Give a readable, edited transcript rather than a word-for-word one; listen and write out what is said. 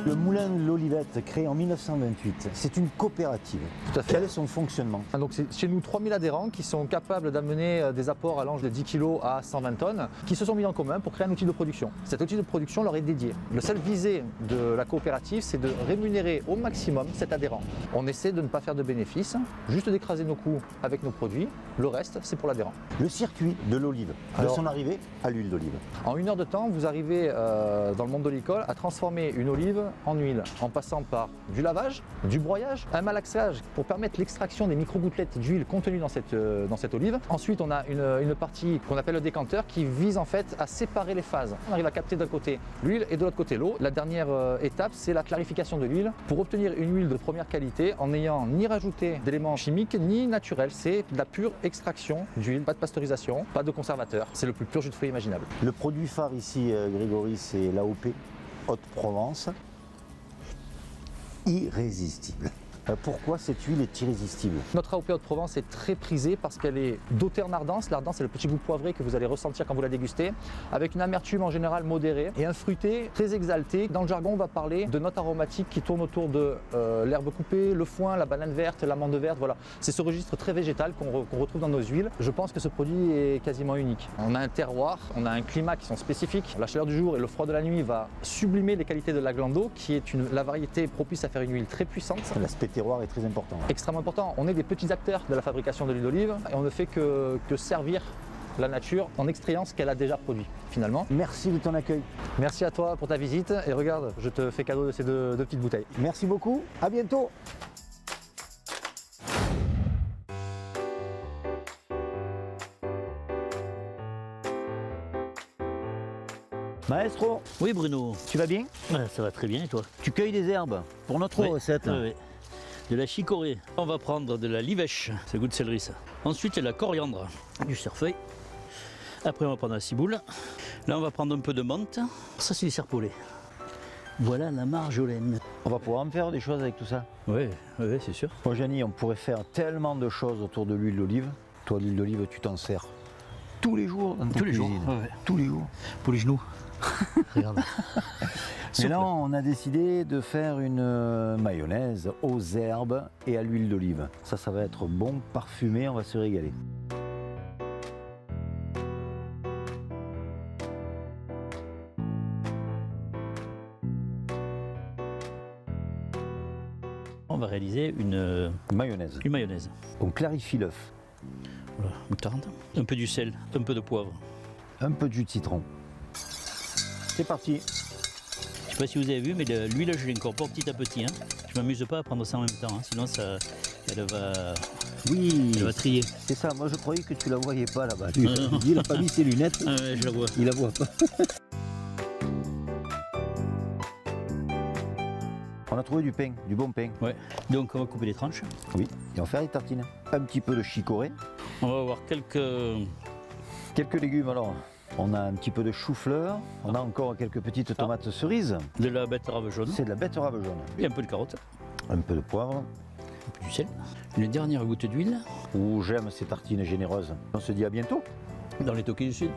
Le moulin de l'Olivette, créé en 1928, c'est une coopérative. Tout à fait. Quel est son fonctionnement? Donc c'est chez nous 3000 adhérents qui sont capables d'amener des apports allant de 10 kg à 120 tonnes, qui se sont mis en commun pour créer un outil de production. Cet outil de production leur est dédié. Le seul visé de la coopérative, c'est de rémunérer au maximum cet adhérent. On essaie de ne pas faire de bénéfices, juste d'écraser nos coûts avec nos produits. Le reste, c'est pour l'adhérent. Le circuit de l'olive, de son arrivée à l'huile d'olive. En 1 heure de temps, vous arrivez dans le monde de l'école à transformer une olive en huile, en passant par du lavage, du broyage, un malaxage pour permettre l'extraction des micro-gouttelettes d'huile contenues dans cette olive. Ensuite, on a une partie qu'on appelle le décanteur qui vise en fait à séparer les phases. On arrive à capter d'un côté l'huile et de l'autre côté l'eau. La dernière étape, c'est la clarification de l'huile pour obtenir une huile de première qualité en n'ayant ni rajouté d'éléments chimiques ni naturels. C'est de la pure extraction d'huile, pas de pasteurisation, pas de conservateur. C'est le plus pur jus de fruits imaginable. Le produit phare ici, Grégory, c'est l'AOP Haute-Provence. Irrésistible. Pourquoi cette huile est irrésistible? Notre AOP Haute-Provence est très prisée parce qu'elle est dotée en ardence. L'ardence, c'est le petit goût poivré que vous allez ressentir quand vous la dégustez, avec une amertume en général modérée et un fruité très exalté. Dans le jargon, on va parler de notes aromatiques qui tournent autour de l'herbe coupée, le foin, la banane verte, l'amande verte. Voilà, c'est ce registre très végétal qu'on retrouve dans nos huiles. Je pense que ce produit est quasiment unique. On a un terroir, on a un climat qui sont spécifiques. La chaleur du jour et le froid de la nuit va sublimer les qualités de la glando, qui est la variété propice à faire une huile très puissante. L'aspect terroir est très important. Extrêmement important. On est des petits acteurs de la fabrication de l'huile d'olive et on ne fait que servir la nature en extrayant ce qu'elle a déjà produit finalement. Merci de ton accueil. Merci à toi pour ta visite et regarde, je te fais cadeau de ces deux petites bouteilles. Merci beaucoup, à bientôt. Maestro, Oui Bruno, tu vas bien? ça va très bien et toi? Tu cueilles des herbes pour notre recette. Oui. De la chicorée. On va prendre de la livèche, c'est goût de céleri ça. Ensuite la coriandre, du cerfeuil. Après on va prendre la ciboule. Là on va prendre un peu de menthe. Ça c'est du serpolet. Voilà la marjolaine. On va pouvoir en faire des choses avec tout ça. Oui, c'est sûr. Bon, Gianni, on pourrait faire tellement de choses autour de l'huile d'olive. Toi, l'huile d'olive, tu t'en sers tous les jours dans ta cuisine. Tous les jours. Pour les genoux. Regarde. Et là, on a décidé de faire une mayonnaise aux herbes et à l'huile d'olive. Ça va être bon, parfumé, on va se régaler. On va réaliser une Mayonnaise. mayonnaise. On clarifie l'œuf. Voilà, moutarde. Un peu du sel, un peu de poivre. Un peu de jus de citron. C'est parti. Je ne sais pas si vous avez vu, mais l'huile, je l'incorpore petit à petit. Hein. Je ne m'amuse pas à prendre ça en même temps, hein, sinon elle va trier. C'est ça. Moi, je croyais que tu la voyais pas là-bas. Il n'a pas mis ses lunettes. Ah ouais, je la vois. Il la voit pas. On a trouvé du pain, du bon pain. Ouais. Donc on va couper les tranches. Oui. Et on va faire des tartines. Un petit peu de chicorée. On va avoir quelques légumes alors. On a un petit peu de chou-fleur, on a encore quelques petites tomates cerises. de la betterave jaune C'est de la betterave jaune. et un peu de carotte, Un peu de poivre. un peu du sel. Une dernière goutte d'huile Ouh, j'aime ces tartines généreuses. On se dit à bientôt. dans les toquets du sud.